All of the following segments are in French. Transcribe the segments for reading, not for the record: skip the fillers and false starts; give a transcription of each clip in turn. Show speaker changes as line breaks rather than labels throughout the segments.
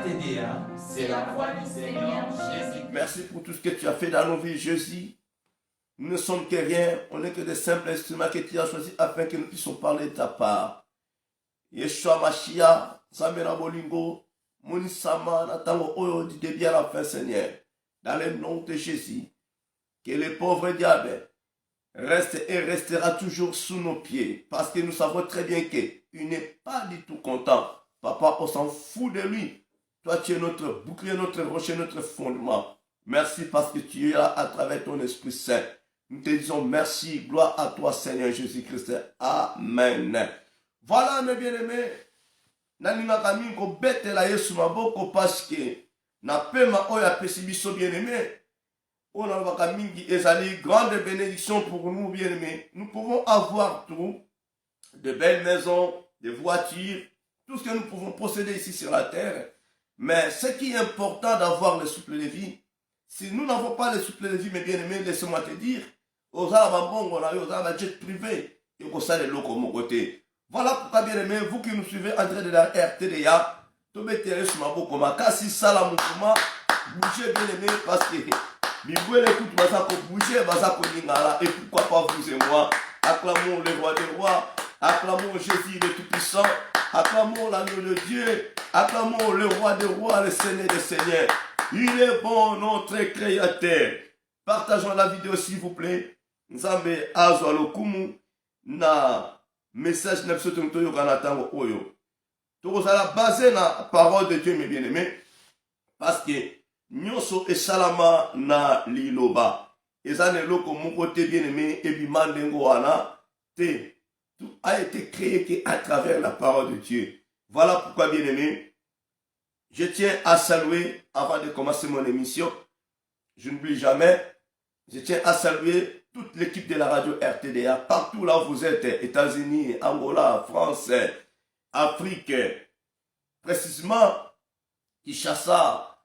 RTDA, c'est la voix du Seigneur Jésus.
Merci pour tout ce que tu as fait dans nos vies, Jésus. Nous ne sommes que rien, on n'est que des simples instruments que tu as choisis afin que nous puissions parler de ta part. Yeshua Mashiach, Samena Bolingo, Monisama, Natango Oyo, du début à la fin, Seigneur. Dans le nom de Jésus, que le pauvre diable reste et restera toujours sous nos pieds. Parce que nous savons très bien qu'il n'est pas du tout content. Papa, on s'en fout de lui. Toi, tu es notre bouclier, notre rocher, notre fondement. Merci parce que tu es là à travers ton Esprit Saint. Nous te disons merci, gloire à toi, Seigneur Jésus-Christ. Amen. Voilà, mes bien-aimés. Naninga mingo bete la Yesu maboko parce que na pema oya pesibiso bien-aimé. On a baka mingi ezali grande bénédiction pour nous bien-aimés. Nous pouvons avoir tout, de belles maisons, des voitures, tout ce que nous pouvons posséder ici sur la terre. Mais ce qui est important d'avoir le souffle de vie, si nous n'avons pas le souffle de vie, mes bien-aimés, laissez-moi te dire, aux jet privé, et au sein de l'eau comme côté. Voilà pourquoi, bien-aimés, vous qui nous suivez en train de la RTDA, bougez, bien-aimés, parce que et pourquoi pas vous et moi. Acclamons le roi des rois, acclamons Jésus le Tout-Puissant, acclamons l'agneau de Dieu, acclamons le roi des rois, le Seigneur des seigneurs. Il est bon, notre créateur. Partageons la vidéo s'il vous plaît. Nzambe azwa lokumu na message na biso tonto kana tango oyo. Tokozala basé na parole de Dieu mes bien-aimés parce que nyonso esalama na liloba. Ezane loko moko te bien-aimé ebima ndengo wana te. Tout a été créé à travers la parole de Dieu. Voilà pourquoi bien-aimé, je tiens à saluer avant de commencer mon émission. Je n'oublie jamais, je tiens à saluer toute l'équipe de la radio RTDA, partout là où vous êtes, États-Unis, Angola, France, Afrique, précisément Kinshasa,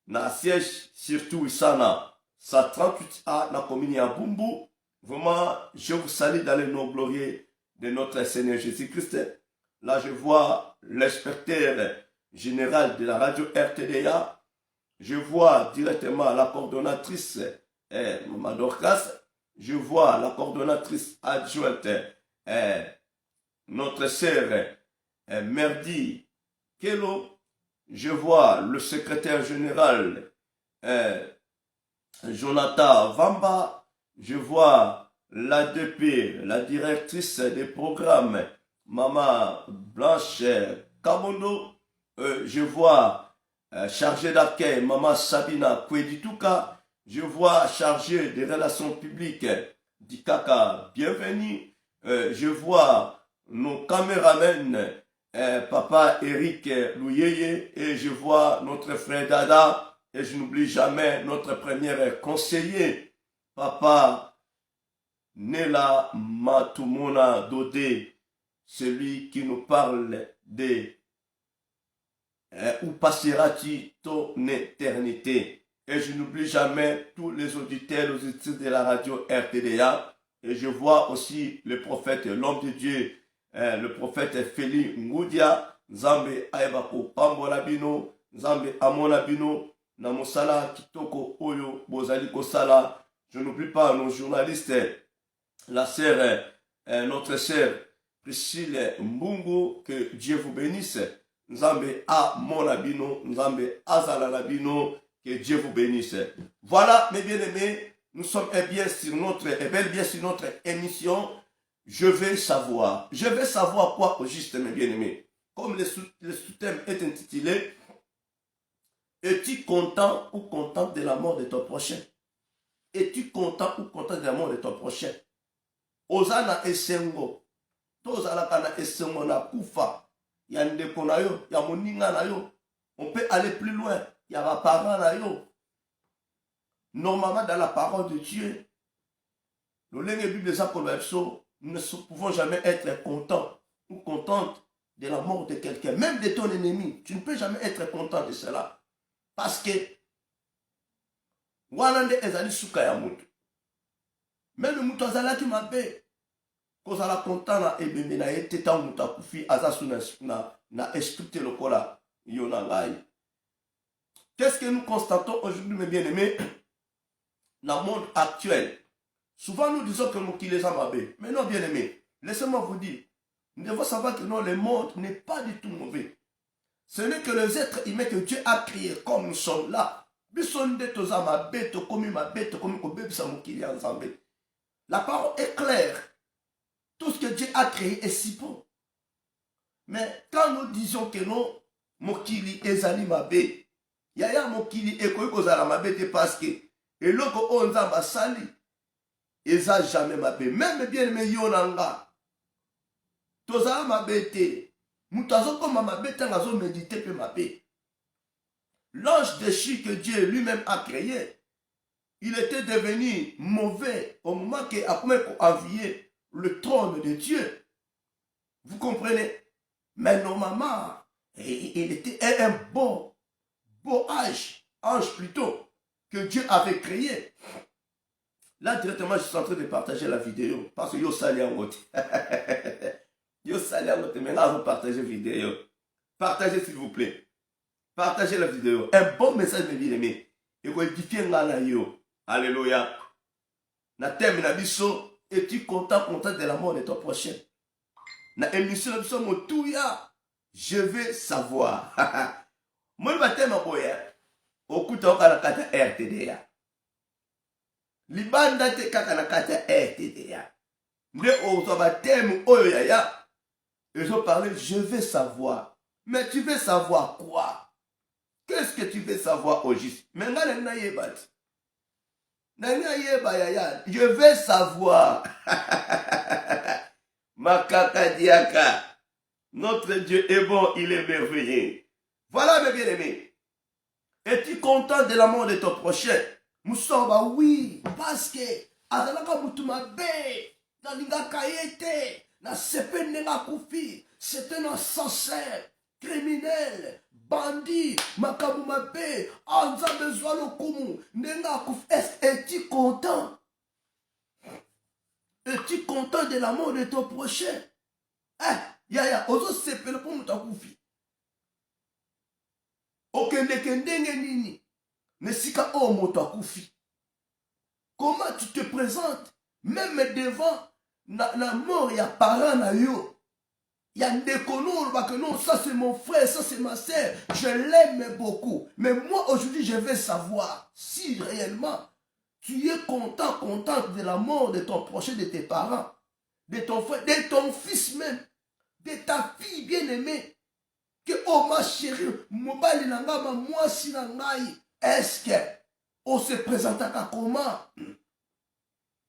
na siège surtout Isana, sa 38A, na commune à Bumbu. Vraiment, je vous salue dans le nom glorieux de notre Seigneur Jésus-Christ. Là, je vois l'inspecteur général de la radio RTDA. Je vois directement la coordonnatrice Maman Dorcas. Je vois la coordonnatrice adjointe, notre sœur Merdi Kelo. Je vois le secrétaire général Jonathan Vamba. Je vois l'ADP, la directrice des programmes, Maman Blanche Kabondo. Je vois chargé d'accueil, Maman Sabina Kwedituka. Je vois chargé des relations publiques, Dikaka Bienvenue. Je vois nos caméramens, Papa Eric Louyeye. Et je vois notre frère Dada. Et je n'oublie jamais notre premier conseiller, Papa Nela Matumona Dodé, celui qui nous parle de où passera-t-il ton éternité. Et je n'oublie jamais tous les auditeurs, les auditeurs de la radio RTDA. Et je vois aussi le prophète, l'homme de Dieu, le prophète Feli Ngoudia, Nzambe Aebako Pambolabino, Nzambe Amonabino, Namosala Kitoko Oyo, Bozali Kosala. Je n'oublie pas nos journalistes, la sœur, notre sœur Priscille Mbungu, que Dieu vous bénisse. Nzambe Amonabino, Nzambe Azalalabino, que Dieu vous bénisse. Voilà, mes bien-aimés, nous sommes bien sur notre émission. Je vais savoir. Je vais savoir quoi au juste, mes bien-aimés. Comme le sous-thème est intitulé, es-tu content ou contente de la mort de ton prochain? Es-tu content ou content de la mort de ton prochain? Ozana esengo. Tozalaka na esengo na kufa. Ya ndeko na yo, ya moninga na yo. On peut aller plus loin. Il y a ma parole là, yo. Normalement, dans la parole de Dieu, nous ne pouvons jamais être contents ou contentes de la mort de quelqu'un, même de ton ennemi. Tu ne peux jamais être content de cela. Parce que, Wanande ezali suka ya mutu. Même mutu azalaki mabe, kozala content na ebembe na ye teta mutu akufi azasu na esprit lokola yo na ngai. Qu'est-ce que nous constatons aujourd'hui, mes bien-aimés, dans le monde actuel? Souvent, nous disons que Mokili est Zamabé. Mais non, bien-aimés, laissez-moi vous dire, nous devons savoir que non, le monde n'est pas du tout mauvais. Ce n'est que les êtres humains que Dieu a créés comme nous sommes là. La parole est claire. Tout ce que Dieu a créé est si bon. Mais quand nous disons que non, Mokili ezali mabe, yaya Mokili ekoki kozala mabe te parce que eloko oyo Nzambe asali eza jamais mabe. Même bien aimé yo nanga tozala mabe te. Mutu azokoma mabe ntango azomédite pe mabe. L'ange déchu que Dieu lui-même a créé, il était devenu mauvais au moment qu'il a envié le trône de Dieu. Vous comprenez? Mais normalement, il était un beau ange plutôt, que Dieu avait créé. Là, directement, je suis en train de partager la vidéo, parce que yo sali en route. Yo sali en route, maintenant, vous partagez la vidéo. Partagez, s'il vous plaît. Partagez la vidéo. Un bon message, mes bien-aimés. Et vous édifiez là yo. Alléluia. Na thème na biso, es-tu content de la mort de ton prochain? Na émission na biso motuya, je veux savoir. Moi ba thème boya. Okuta okana kata RTDA. Libanda te kaka na kata RTDA. Nde ozo ba thème oyo yaya. Ils ont parlé, je veux savoir. Mais tu veux savoir quoi? Qu'est-ce que tu veux savoir au juste? Mais je veux savoir. Makaka diaka. Notre Dieu est bon, il est merveilleux. Voilà mes bien-aimés. Es-tu content de la mort de ton prochain? Moussamba, oui, parce que Azalaka Moutumabe, Nalinga Kayete, na sepe nenga kufi, c'était un sincère, criminel, bandit, Makabumabe, Anzambe Zoualokumu, nenga kufi. Es-tu content? Es-tu content de la mort de ton prochain? Yaya, ozo sepe le pour Moutakufi. Okendekendenge nini, nesika o Moutakufi. Comment tu te présentes, même devant la mort, il y a parents na yo. Il y a des connus, que non, ça c'est mon frère, ça c'est ma soeur. Je l'aime beaucoup. Mais moi aujourd'hui, je vais savoir si réellement tu es contente de la mort de ton prochain, de tes parents, de ton frère, de ton fils même, de ta fille bien-aimée. Que oh ma chérie, mobali nangama, moi si nangai, est-ce que on se présente à comment?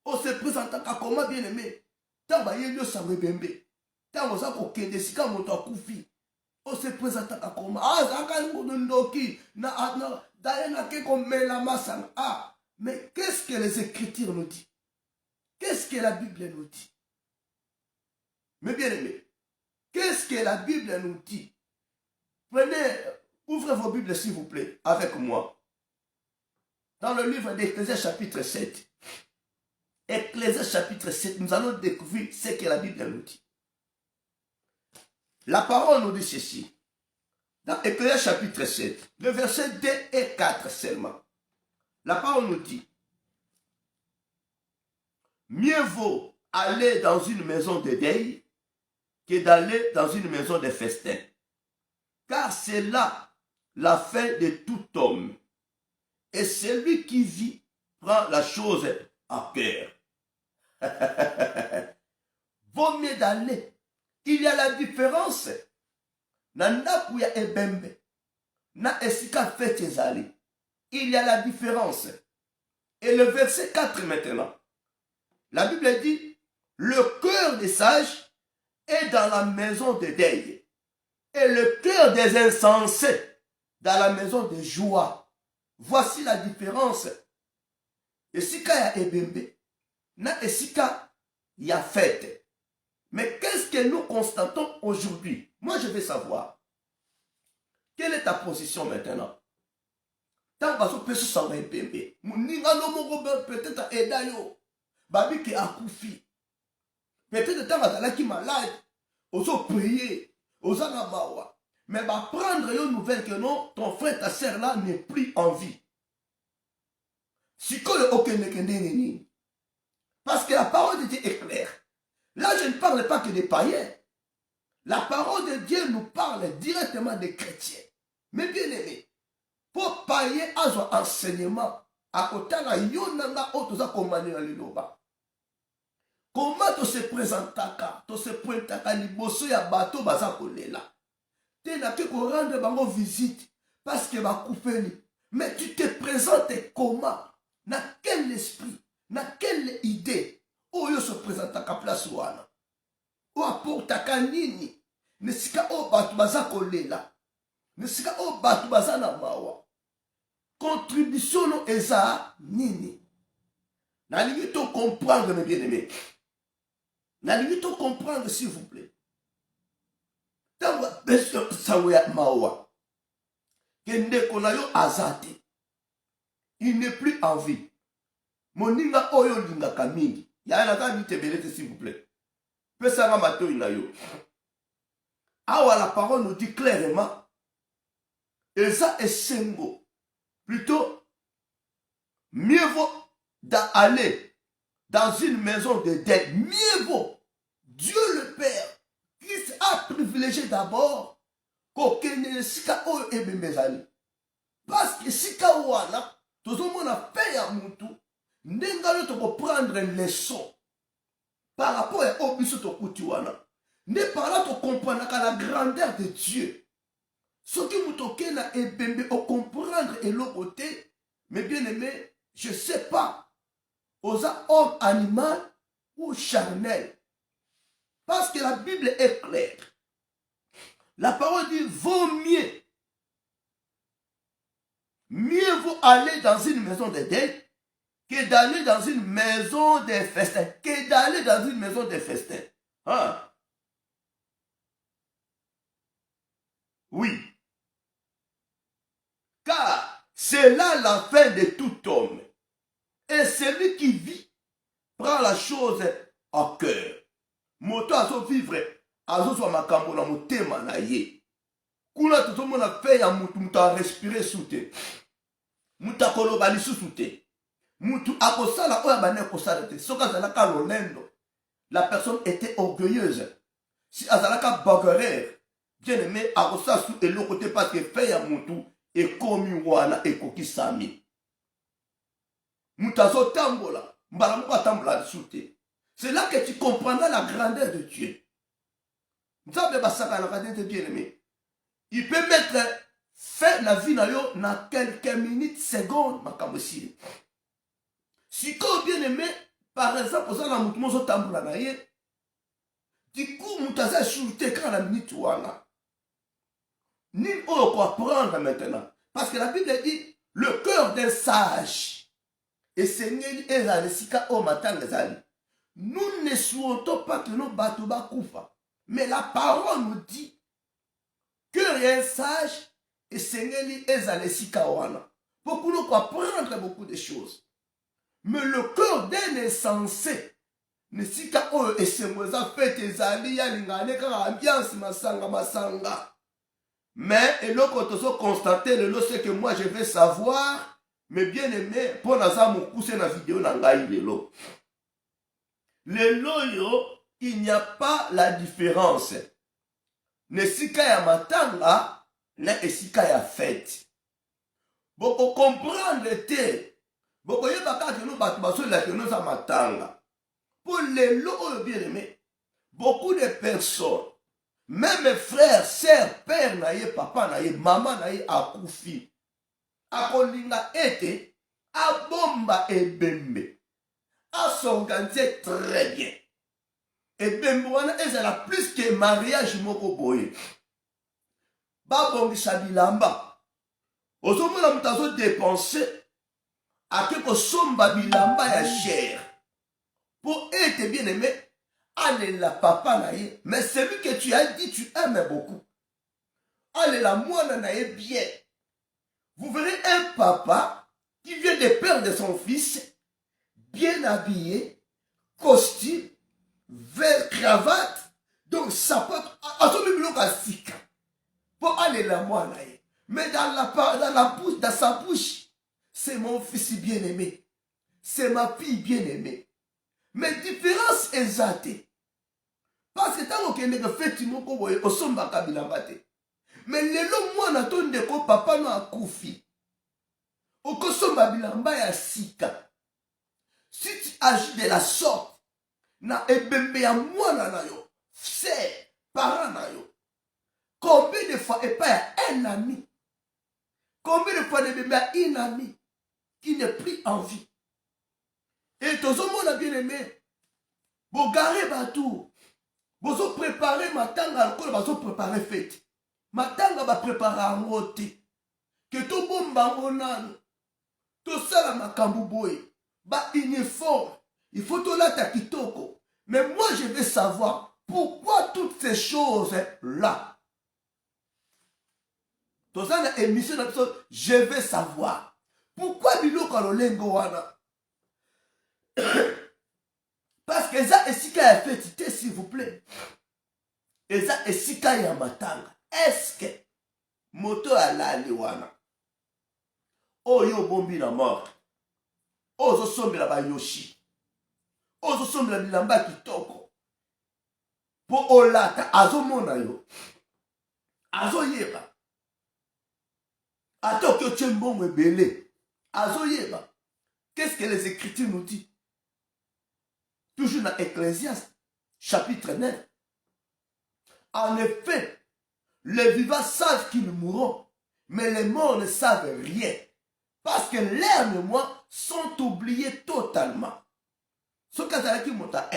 On se présente à comment bien-aimé? Tamba yelio samrebembe. Tamba za kokende sika moto akufi. On se présente à comment? Ah, zaka ndoki na daena ke komela masanga. Ah, mais qu'est-ce que les Écritures nous disent? Qu'est-ce que la Bible nous dit? Mais bien-aimé, qu'est-ce que la Bible nous dit? Prenez, ouvrez vos Bibles s'il vous plaît, avec moi. Dans le livre d'Ecclésiaste chapitre 7. Ecclésiaste chapitre 7, nous allons découvrir ce que la Bible nous dit. La parole nous dit ceci. Dans Ecclésiaste chapitre 7, le verset 2 et 4 seulement. La parole nous dit, mieux vaut aller dans une maison de deuil que d'aller dans une maison de festin. Car c'est là la fin de tout homme. Et celui qui vit prend la chose à cœur. Vaut mieux d'aller. Il y a la différence. Nandakuya ebembe. Na esika fetezali. Il y a la différence. Et le verset 4 maintenant. La Bible dit, le cœur des sages est dans la maison de deuil. Et le cœur des insensés dans la maison de joie. Voici la différence. Esika ya ebembe. Na esika ya fête. Mais qu'est-ce que nous constatons aujourd'hui? Moi, je veux savoir. Quelle est ta position maintenant? Tant que tu s'en va ebembe. Peut-être edayo. Babi qui a koufi. Peut-être tant que tu malade. Oso prier. Osana mawa. mais va prendre une nouvelle que non, ton frère, ta sœur là n'est plus en vie. Parce que la parole de Dieu est claire. Là, je ne parle pas que des païens. La parole de Dieu nous parle directement des chrétiens. Mais bien aimé, pour païen, un enseignement, à côté de la yonanga, otoza komani na liloba. Comment tu se présentaka, tu se pointaka liboso ya bato baza kolela. Tu n'as que rendre bango visite parce que ba coupeli. Mais tu te présentes comment? Na quel esprit, na quelle idée? Oyo se présentaka place wana. O apportaka nini? Nesika o bato baza kolela. Nesika o bato baza na mawa. Contribution no eza nini? Na limite to comprendre mes bien-aimés. Na limite to comprendre s'il vous plaît. Tango beso sawe mawa. Kende konayo azate. Il n'est plus en vie. Moninga oyo linga kamingi. Ya na ta bite belete s'il vous plaît. Pesa nga mato inayo. Awa la parole nous dit clairement. Eza esengo. Plutôt, mieux vaut d'aller dans une maison de deuil. Mieux vaut. Dieu le Père, Christ a privilégié d'abord qu'aucun sika o ebembezali. Parce que sika wana, tout le monde a payé à moutou. N'enga yo to prendre une leçon par rapport à obiso to kutiwana. Ne par là to comprendre la grandeur de Dieu. Ce qui moutoke na ebembe au comprendre et l'autre côté, mais bien aimé, je ne sais pas, aux hommes animal ou charnel. Parce que la Bible est claire. La parole dit, vaut mieux. Mieux vaut aller dans une maison de deuil que d'aller dans une maison de festin. Que d'aller dans une maison de festin. Hein? Oui. Car c'est là la fin de tout homme. Et celui qui vit prend la chose à cœur. Moto azo vivre, azo so makambo na motema na ye. Kuna tout le monde a fait ya mutu a respirer soute. Mutu akoloba lisusu te. Mutu akosala oya bane kosala te. Soka zalaka lolendo. La personne était orgueilleuse. Si azalaka bagarreur, bien aimé, akosala sous et l'autre côté parce que fait ya mutu et komi wana et koki sami. Mutu azo tambola, mbala moko atambola soute. C'est là que tu comprendras la grandeur de Dieu. Il peut mettre fin à la vie dans quelques minutes, secondes. Si quand bien aimé, par exemple, ça la mouvement so tambola na ye, du coup, mutaza shooté quand la minute wana. Ni on quoi prendre maintenant. Parce que la Bible dit, le cœur d'un sage, et Seigneur est là, le sika au matin les amis. Nous ne souhaitons pas que nos bateaux koufa. Mais la parole nous dit que rien sage et Seigneur est à l'essikawana. Pour nous comprendre beaucoup de choses. Mais le cœur d'un insensé, ne sika o et se moza fait tes alliés ya lingane ka ambiance masanga. Mais et l'autre quand on constater le lot c'est que moi je vais savoir, mais bien aimé pour naza mon pousser na vidéo na ngai lelo. Le loyo, il n'y a pas la différence. Ne sika ya matanga, ne sika ya fête. Boko comprendre te. Boko yebaka que nous batons la que nous a matanga. Pour les loyo bien aimé, beaucoup de personnes, même frères, sœurs, père naye, papa naye, maman naye, akufi. Akolinga ete, abomba ebembe. À s'organiser très bien. Et Bembouana est la plus que mariage moko boye. Babongi sabilamba. Osomo la mutazo dépenser à quelque somba bilamba ya cher. Pour être bien aimé, allez la papa naïe. Mais celui que tu as dit tu aimes beaucoup. Allez la moine naïe bien. Vous verrez un papa qui vient de perdre son fils. Bien habillé, costume, vert, cravate, donc ça peut à son bibliothèque. pour aller la moine. Mais dans sa bouche, c'est mon fils bien-aimé. C'est ma fille bien-aimée. Mais différence exacte. Parce que tant qu'on est fait, au somba kabilambate. Mais lelo mwana to ndeko papa no akufi. Oko somba bilamba ya sika. Si tu agis de la sorte, na ebembe ya mwana na yo, c'est parent na yo. Combien de fois et pas un ami? Combien de fois nebembe ya une amie qui n'est plus en vie? Et tous on a bien aimé. Bon garé batou. Bozo préparer matanga alcool, bozo préparer fête. Matanga ba préparer en rote. Que to bomba ngonano. To sala makambu boy. Ba uniforme. Il faut to la ta kitoko. Mais moi je veux savoir pourquoi toutes ces choses là. To sala émission d'épisode, je veux savoir pourquoi biloko lolengo wana. Parce que ça esika ya fête, s'il vous plaît. Et ça esika ya matanga. Est-ce que moto alali wana oyo bombi na mort ozo sombela ba yoshi ozo sombela bilamba kitoko po olata azomona yo azoyeba atoki ochembongo ebele azoyeba. Qu'est-ce que les Écritures nous disent? Toujours dans Ecclésiaste, chapitre 9. En effet, les vivants savent qu'ils mourront, mais les morts ne savent rien. Parce que leurs mémoires sont oubliées totalement. Ce qui monta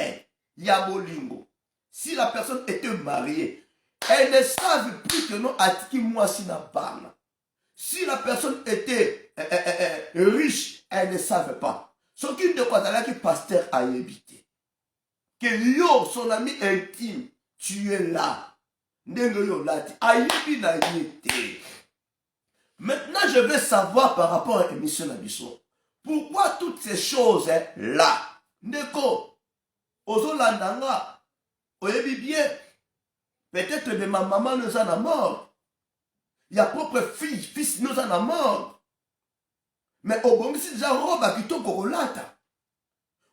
Yabolingo. Si la personne était mariée, elle ne savait plus que non Atiki Mwasina Bana. Si la personne était riche, elle ne savait pas. Ce qui de quoi qui pasteur a évité. Que yo, son ami intime, tu es là. Maintenant, je veux savoir par rapport à l'émission Nabiso. Pourquoi toutes ces choses-là? Neko, Ozolandanga, oyebi bien. Peut-être que ma maman nous en a mort. Il y a propre fils nous en a mort. Mais au bon si déjà robe à kito kokolata.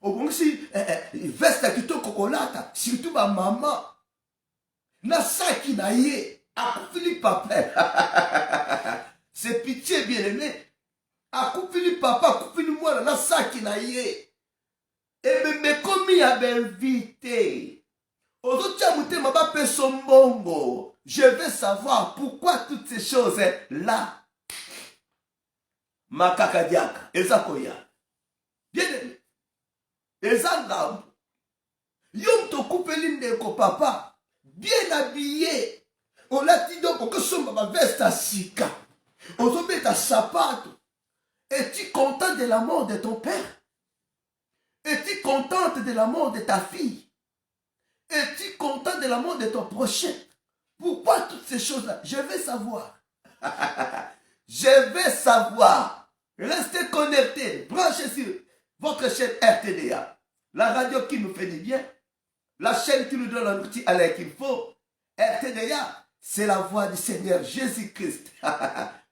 Au bon si veste à kito kokolata. Surtout ma maman. Na saki na ye. Akufili papa. C'est pitié bien aimé. Akufili papa, akufili moi na saki na ye. Et me commis à m'inviter. Je veux savoir pourquoi toutes ces choses-là. Makakadiaka, Ezakoya. Bien aimé. Ezangam. Yom to coupelin de ko papa. Bien habillé. On l'a dit donc que son ma veste à sika. On se met à sapato. Es-tu content de la mort de ton père? Es-tu contente de la mort de ta fille? Es-tu content de la mort de ton prochain? Pourquoi toutes ces choses-là? Je veux savoir. Je veux savoir. Restez connectés. Branchez sur votre chaîne RTDA. La radio qui nous fait du bien. La chaîne qui nous donne l'outil à l'air qu'il faut. RTDA, c'est la voix du Seigneur Jésus-Christ.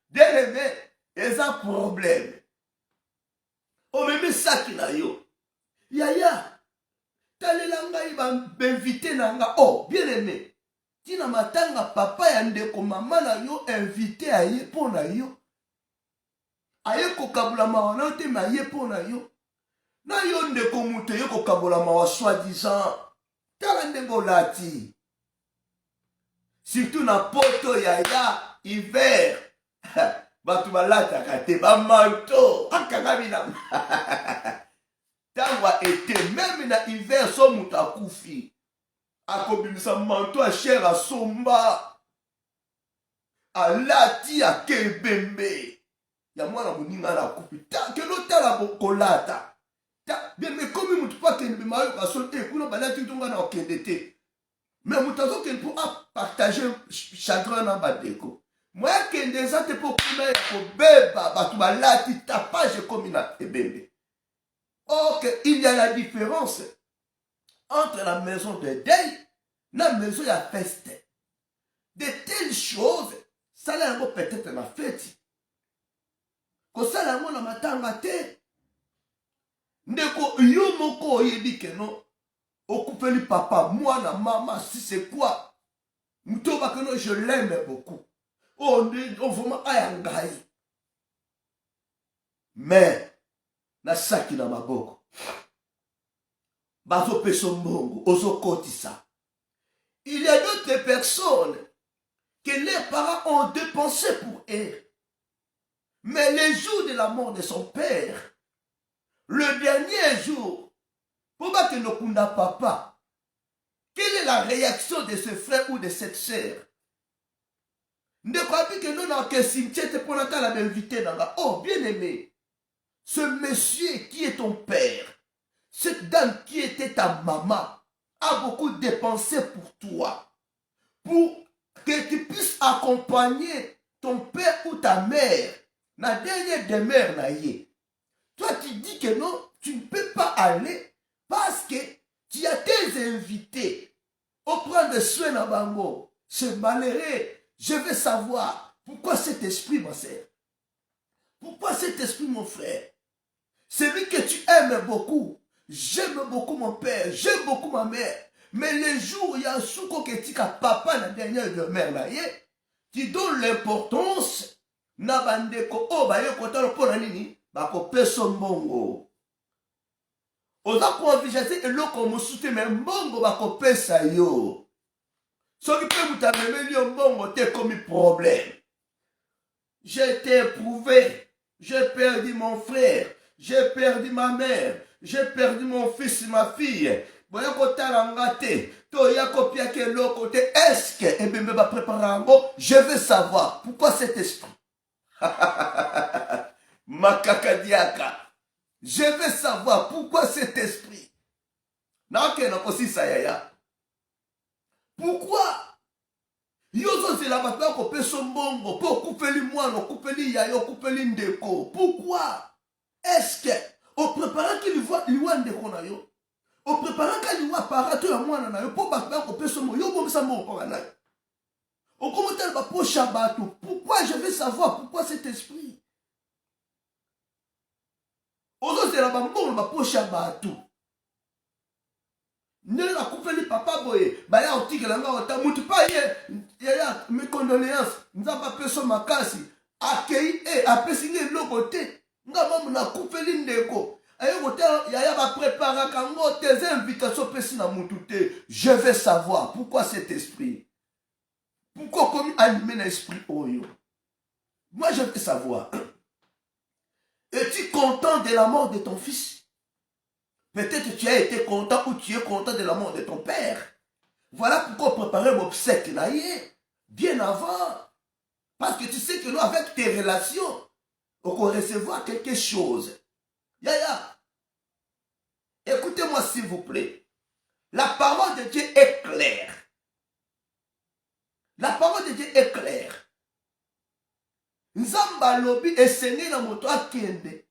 Bien aimé, ils ont un problème. On me met ça qui n'a yo. Yaya. Talela il va m'inviter nanga. Oh, bien aimé. Tina matanga papa ya ndeko mama na yo invité à ye po na yo. Aye ko kabula mawana te ma ye po na yo. Na yo ndeko mute yo ko kabula mawa soi-disant. Tala ndeko lati. Surtout na poto ya hiver. Batu balata kate ba manto. Akagabina. Tangwa été même na hiver so muta kufi. Akobimisa manto a cher a somba. Alati a kebembe. Ya mwana muninga na kufi. Ta kelo tala bokolata. Ta bien mais comme mutu pa kende mayo ka sote kuna balati tonga na okendete. Mais mutazo ken pour partager chagrin na badeko. Moi kende za te pour kuma ko beba batu balati tapage comme na ebembe. Or qu'il y a la différence entre la maison de deuil et la maison de fête. De telles choses sala yango peut-être na feti. Kosala yango na matanga te. Ndeko yo moko oyebi ke no okupeli papa, moi na maman, si c'est quoi? Mtoba que non, je l'aime beaucoup. Oh, vraiment ayangai. Mais na saki na maboko. Bazo peso mbongo, ozo kotisa. Il y a d'autres personnes que les parents ont dépensé pour eux. Mais le jour de la mort de son père, le dernier jour, pour pas que nous kunda papa, quelle est la réaction de ce frère ou de cette sœur? Ne crois pas que nous n'avons que cimetière pour la invité. Oh, bien aimé, ce monsieur qui est ton père, cette dame qui était ta maman, a beaucoup dépensé pour toi, pour que tu puisses accompagner ton père ou ta mère, la dernière demeure naïe. Toi, tu dis que non, tu ne peux pas aller parce que tu as tes invités au prendre soin de Bango. C'est malheureux. Je veux savoir pourquoi cet esprit, ma sœur. Pourquoi cet esprit, mon frère? Celui que tu aimes beaucoup. J'aime beaucoup mon père, j'aime beaucoup ma mère. Mais le jour où il y a un souko qui est papa, la dernière demeure là, tu donnes l'importance. Na bandeko o ba yo kotalo pona nini ba ko peso mbongo. Oza ko envisager eloko mosusu mais mbongo ba ko pesa yo. Soki pe mutamemeli yo mbongo te comme problème. J'ai été éprouvé, j'ai perdu mon frère, j'ai perdu ma mère, j'ai perdu mon fils et ma fille. Boya kotala ngate, to ya kopia ke loko te. Est-ce que ebembe ba préparer ngo? Je veux savoir pourquoi cet esprit. Makakadiaka. Je veux savoir pourquoi cet esprit. Pourquoi? Yozo c'est la bataille qu'on peut son bongo pour couper les moines, couper les yayo, couper les ndeko. Pourquoi? Est-ce que au préparant qu'il voit l'ouan de konayo, au préparant qu'il voit parato ya moine na yo pour bataille qu'on peut son bongo, yo bon ça mon konayo. Au commentaire va pour Shabbatou. Pourquoi? Je veux savoir pourquoi cet esprit. Ozo c'est la bambon va pour Shabbatou. Ne la coupe les papa boye. Baya otique la nga ota mutu pa ye. Ya mes condoléances. Nous avons pas personne makasi. Accueilli et apesine lokote. Nga mamu na coupe li ndeko. Ayo kote ya ba préparer kango tes invitations pesi na mutu te. Je veux savoir pourquoi cet esprit. Pourquoi comme animer l'esprit Oyo? Moi je veux savoir. Es-tu content de la mort de ton fils? Peut-être que tu as été content ou tu es content de la mort de ton père. Voilà pourquoi préparer mon obsèque là bien avant. Parce que tu sais que nous avec tes relations, on va recevoir quelque chose. Yaya. Écoutez-moi s'il vous plaît. La parole de Dieu est claire. La parole de Dieu est claire. Nzamba lobi esengeli na moto akende.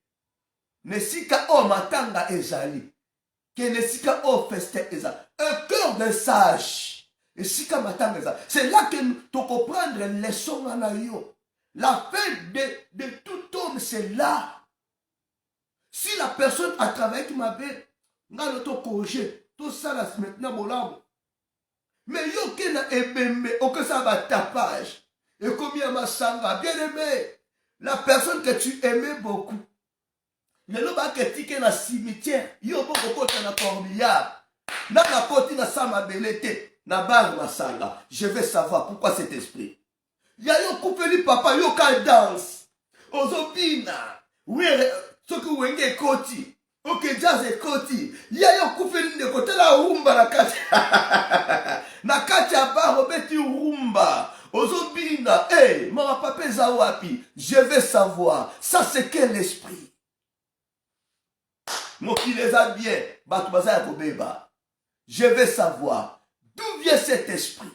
Nesika o matanga ezali. Que nesika o feste ezali. Un cœur de sage. Esika matanga ezali. C'est là que nous comprendre les leçons na yo. La fin de tout homme, c'est là. Si la personne a travaillé qui m'avait, nga l'auto congé, tout ça là maintenant bolamo. Mais yo qui na ebembe, aucun ça va tapage. Et combien ma sanga, bien aimé, la personne que tu aimais beaucoup. Le loba que tu es dans le cimetière, yo beaucoup côté na corbillard. Na côté na sama belete, na bar ma sanga. Je veux savoir pourquoi cet esprit. Ya yo coupeli papa yo ka danse. Ozobina. Oui, ce que wenge koti. Ok, jazz et koti. Ya yo coupeli de côté la rumba na kati. Na kati ya bar obeti rumba. Ozobina, hey, mama papa zawapi, je veux savoir, ça c'est quel esprit? Moi qui les a bien, je veux savoir, d'où vient cet esprit?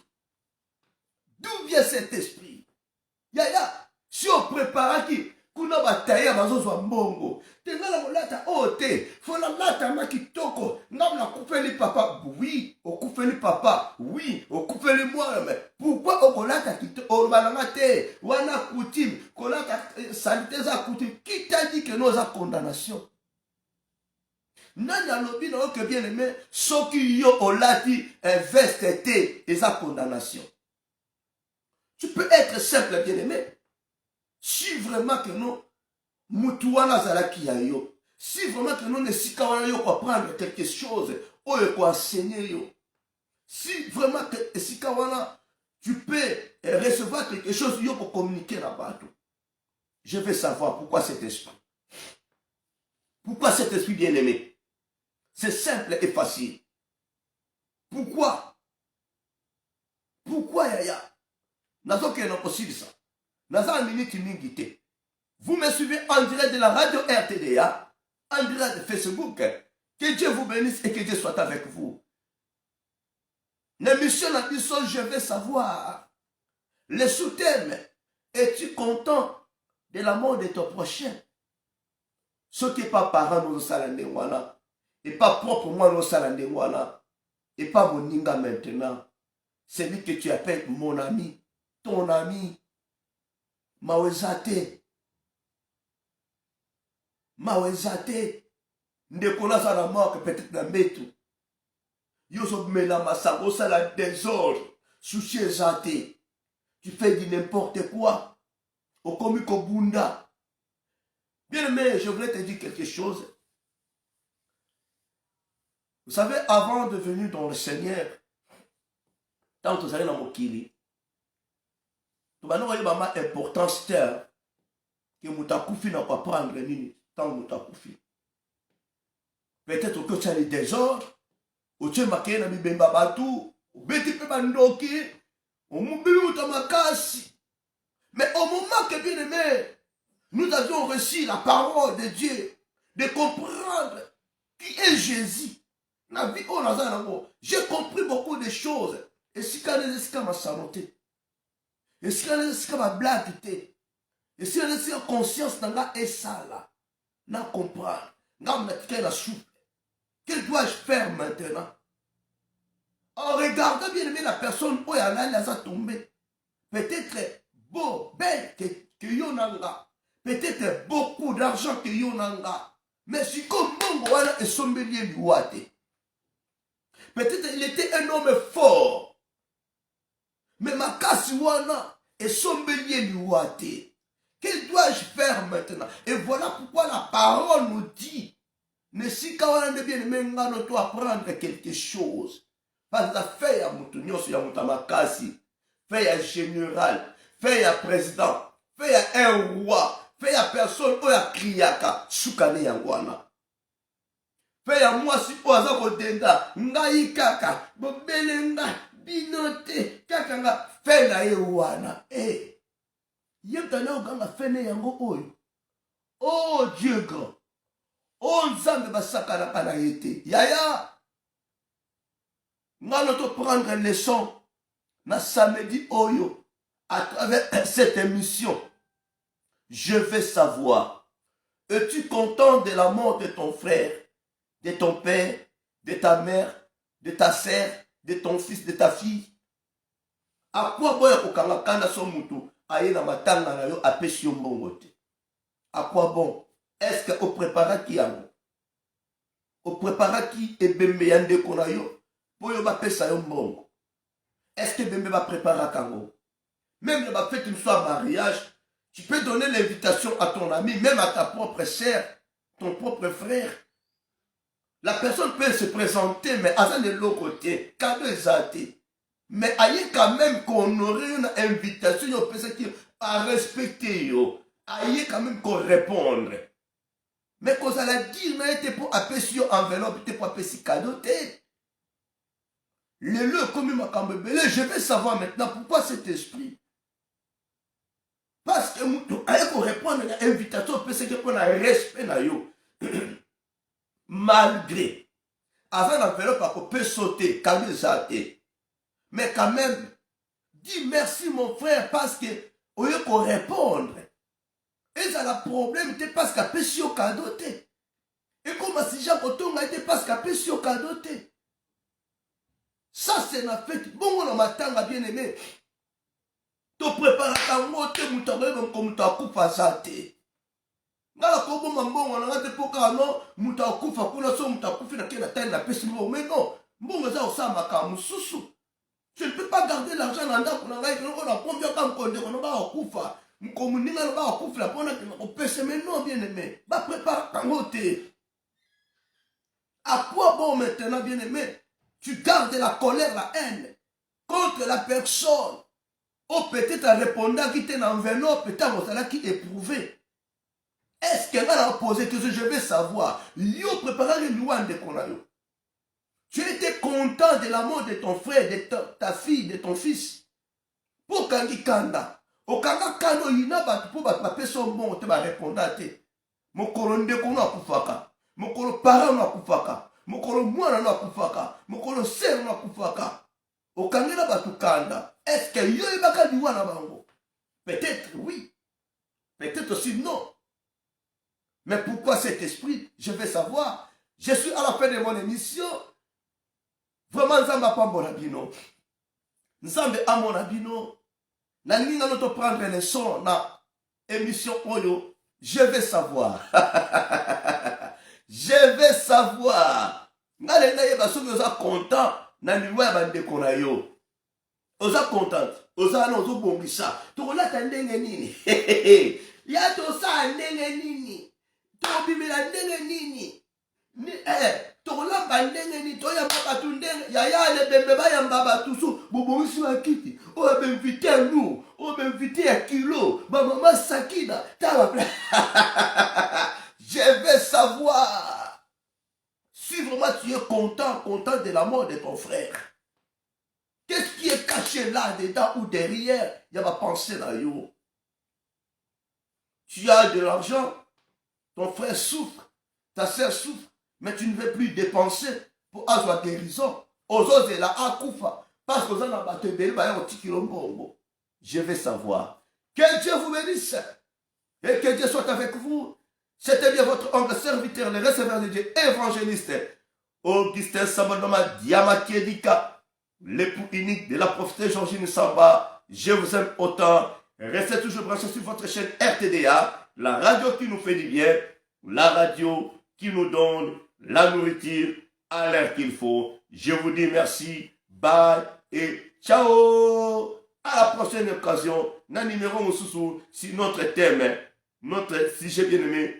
D'où vient cet esprit? Yaya, si on prépare qui, kuna bataya bazozwa mbongo tengala molata ote fola lata makitoko ngam kupeli papa oui okufeli papa oui okufeli moi mais pourquoi okolata kito obalanga te wana coutume kolata salité za coutume qui t'a dit que nous a condamnation nani alobi na oke bien aimé soki yo olati veste te eza condamnation. Tu peux être simple bien aimé si vraiment que nous Moutouana Zalaki yo. Si vraiment que nous ne sikawana yo pour apprendre quelque chose, ou pour enseigner yo. Si vraiment que sikawana tu peux recevoir quelque chose yo pour communiquer là-bas. Je veux savoir pourquoi cet esprit. Pourquoi cet esprit bien aimé? C'est simple et facile. Pourquoi? Pourquoi yaya? Nazo que non possible ça. Nazo en minute mingité. Vous me suivez en direct de la radio RTDA, en direct de Facebook. Que Dieu vous bénisse et que Dieu soit avec vous. L'émission a dit ça, je vais savoir. Le sous-thème, es-tu content de la mort de ton prochain? Ce qui n'est pas parent nous salandengwana, et pas propre moi nous salandengwana, et pas mon ninga maintenant. C'est lui que tu appelles mon ami, ton ami, Mawezate. Mawezate ndekona za la mort peut-être na metu yoso mela masango ça la désordre soucier zate tu fais du n'importe quoi au komi kobunda. Bien aimé, je voulais te dire quelque chose. Vous savez, avant de venir dans le Seigneur, tant que vous allez dans mon kili, tu vas nous voir ma importance terre que mutakufi n'a pas prendre nini. Peut-être que tu as les désordres, ou tu as marqué dans le batou, ou bêti pe bandoki, ou moubilou tamakasi. Mais au moment que bien aimé, nous avions reçu la parole de Dieu, de comprendre qui est Jésus. J'ai compris beaucoup de choses. Et si quand les esclaves ma sanoté, et si quand les esclaves ma blague, et si les esclaves conscience n'a et ça là. Non comprendre. Que dois-je faire maintenant? En regardant bien aimé la personne où elle a tombé. Peut-être beau, belle que yonanga. Peut-être beaucoup d'argent que yonanga. Mais si comme mon voilà et son bélier lui ouate. Peut-être il était un homme fort. Mais ma casse wana et son bélier lui ouate. Que dois-je faire maintenant? Et voilà pourquoi la parole nous dit, ne si quand on bien aimé, on doit apprendre quelque chose. Parce que fait à Moutounios, il y a Moutamakasi, fait à général, fait à président, fait à un roi, fait à personne, ou à Kriaka, Soukane Yangwana. Fait à moi si au hasard au denda, Ngaï Kaka, Bobelenga, Binote, Kakanga, fait à Ewana. Eh. Oh Dieu grand. Oh Nzambe basakana kana yete. Yaya. Ngalo to prendre leçon na samedi oyo à travers cette émission. Je vais savoir. Es-tu content de la mort de ton frère, de ton père, de ta mère, de ta sœur, de ton fils, de ta fille? À quoi boya kokanga kanda so mutu? Aye na matanga na yo apesi yo mbongo te. À quoi bon? Est-ce que au prépara ki yango? Au prépara ki ebembe yande kona yo? Po yo ba pesa yo mbongo. Est-ce que bembe va préparer kango? Même le ba fait une soirée mariage, tu peux donner l'invitation à ton ami, même à ta propre sœur, ton propre frère. La personne peut se présenter, mais à de l'autre côté, cadeau exalté. Mais aïe quand même qu'on aurait une invitation à respecter, aïe quand même qu'on répondre. Mais qu'on allait dire, mais c'était pour appeler sur enveloppe, c'était pour appeler si cadeau. Le lieu comme ma cambébélé, je vais savoir maintenant pourquoi cet esprit. Parce que aïe qu'on répondre à l'invitation, c'est qu'on a respect na yo. Malgré. Avant l'enveloppe, on peut sauter, calmer ça. Mais quand même, dis merci mon frère parce que au lieu qu'on répondre, et la problème te parce qu'apesi yo cadeau te. Ekoma si Jean kotonga te parce qu'apesi yo cadeau te. Ça c'est la fête. Bongo na matanga bien aimé. To prépare kango te muta ngebe ko muta kufa zate. Ngala ko bomba mbongo na ngate poka no muta kufa kuna so muta kufi na kena tenda pesi mbongo mais non. Mbongo za osamba ka mususu. Je ne peux pas garder l'argent dans ndako na ngai ko na combien ka mkonde ko no ba kufa. Mkomuninga no ba kufa la pona ko pese mais non bien aimé. Ba prépare kango te. À quoi bon maintenant bien aimé? Tu gardes la colère, la haine contre la personne. Ou peut-être en répondant qui t'est enveloppe, peut-être qui éprouvé. Est-ce qu'elle va poser que je vais savoir? Yo préparé le loin de Konayo. Tu étais content de la mort de ton frère, de ta fille, de ton fils. Pour Kangi Kanda. Au Kanga Kando, il n'a pas pour paper son bon, tu vas répondre à te. Mon colonne qu'on a koufaka. Mon colonne parent a koufaka. Mokolo mwana na kufaka, mokolo sero na kufaka. Okangela batukanda. Est-ce que yo ebaka diwa na bango? Peut-être oui. Peut-être aussi non. Mais pourquoi cet esprit? Je vais savoir. Je suis à la fin de mon émission. Vraiment nzamba pambola bino. Nzambe amona bino. Na ninga no to prendre les sons na émission oyo. Je vais savoir. Je vais savoir. Ngale na yeba soki oza content na niwa ya bandeko na yo. Oza content. Oza na ozo bongisa. Tokolata ndenge nini? Ya tosa ndenge nini? Tobimela ndenge nini? Tokolamba ndenge nini? Toyamba batu ndenge. Yaya le bembe bayamba batu so. Bobongisi bakiti. Oyo bemvite à nous. Oyo bemvite à kilo. Ba mama Sakina. Je vais savoir. Si vraiment tu es content de la mort de ton frère, qu'est-ce qui est caché là-dedans ou derrière? Il y a ma pensée là, yo. Tu as de l'argent, ton frère souffre, ta soeur souffre, mais tu ne veux plus dépenser pour avoir guérison. Aux autres, là, à Koufa, parce que vous en avez battu, je vais savoir. Que Dieu vous bénisse et que Dieu soit avec vous. C'était bien votre oncle serviteur, le receveur de Dieu, évangéliste, Augustin Samanoma Diamakiedika, l'époux unique de la prophétesse Georgine Samba. Je vous aime autant. Restez toujours branchés sur votre chaîne RTDA, la radio qui nous fait du bien, la radio qui nous donne la nourriture à l'heure qu'il faut. Je vous dis merci, bye et ciao. À la prochaine occasion, na numéro Moussoussou, si notre thème, si j'ai bien aimé,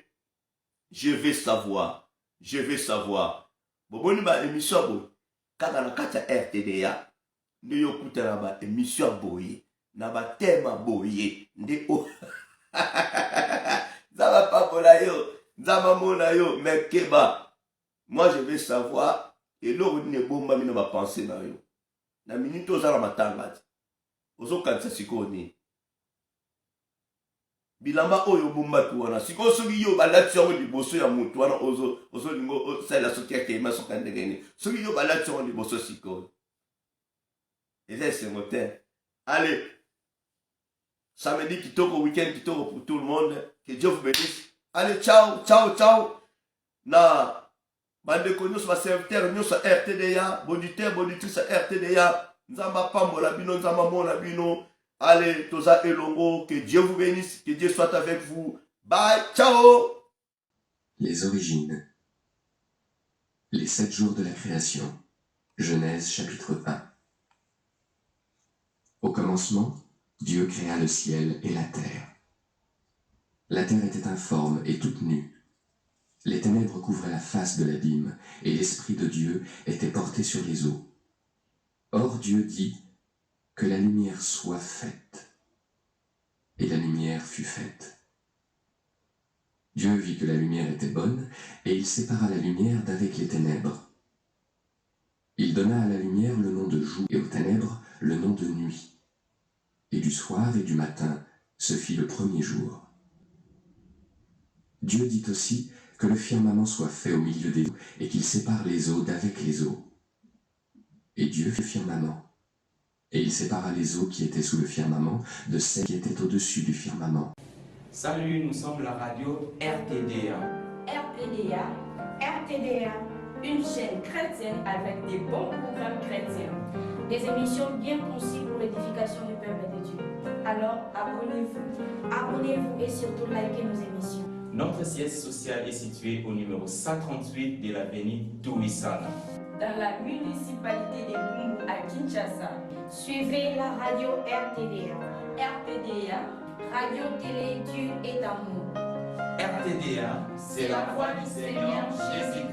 je vais savoir. Je vais savoir. Bon, ba émission bo. Kaka na kata RTDA. Nde yo kutana ba émission boye. Na ba thème boye. Nde o. Zaba pa bola yo. Zaba mona yo. Mais keba. Moi je vais savoir. Et l'eau ne bomba mi na ba pensée na yo. Na minute ozala matanga. Ozo kanisa sikoni. Bilamba oyo bombatu wana siko soki yo balati yango liboso ya mutu wana ozo lingo sala soki ya kema soka ndengeni soki yo balati yango liboso siko et c'est mon thème. Allez, samedi kitoko, week-end kitoko pour tout le monde, que Dieu vous bénisse. Allez, ciao, ciao, ciao. Na bandeko nyonso ba serviteur nyonso RTDA, boniteur bonitrice RTDA, nzamba pambola bino nzamba mona bino. Allez, Toza Elongo, que Dieu vous bénisse, que Dieu soit avec vous. Bye, ciao.
Les origines. Les 7 jours de la création. Genèse chapitre 1. Au commencement, Dieu créa le ciel et la terre. La terre était informe et toute nue. Les ténèbres couvraient la face de l'abîme, et l'Esprit de Dieu était porté sur les eaux. Or Dieu dit que la lumière soit faite. Et la lumière fut faite. Dieu vit que la lumière était bonne, et il sépara la lumière d'avec les ténèbres. Il donna à la lumière le nom de jour, et aux ténèbres le nom de nuit. Et du soir et du matin se fit le premier jour. Dieu dit aussi que le firmament soit fait au milieu des eaux, et qu'il sépare les eaux d'avec les eaux. Et Dieu fit le firmament. Et il sépara les eaux qui étaient sous le firmament de celles qui étaient au-dessus du firmament.
Salut, nous sommes la radio RTDA.
RTDA, RTDA, une chaîne chrétienne avec des bons programmes chrétiens. Des émissions bien conçues pour l'édification du peuple de Dieu. Alors, abonnez-vous. Abonnez-vous et surtout likez nos émissions.
Notre siège social est situé au numéro 138 de l'avenue Touissana,
dans la municipalité de Bumbu à Kinshasa. Suivez la radio RTDA. RTDA, Radio Télé Dieu et Amour.
RTDA, c'est la voix du Seigneur Jésus.